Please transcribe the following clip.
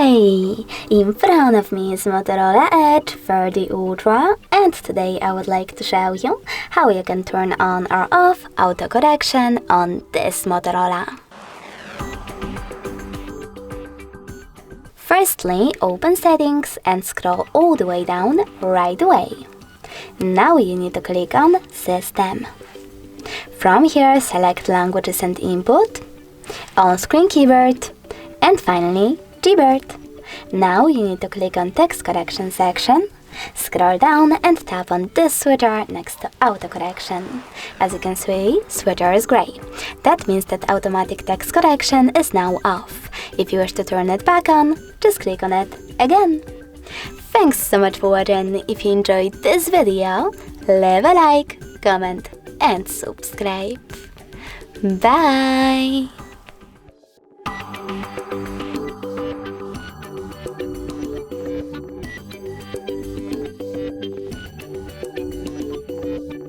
Hey! In front of me is Motorola Edge 30 Ultra, and today I would like to show you how you can turn on or off autocorrection on this Motorola. Firstly, open Settings and scroll all the way down right away. Now you need to click on System. From here, select Languages and Input, On-Screen Keyboard, and finally, Keyboard. Now you need to click on Text Correction section, scroll down and tap on this switcher next to autocorrection. As you can see, switcher is gray. That means that automatic text correction is now off. If you wish to turn it back on, just click on it again. Thanks so much for watching. If you enjoyed this video, leave a like, comment and subscribe. Bye!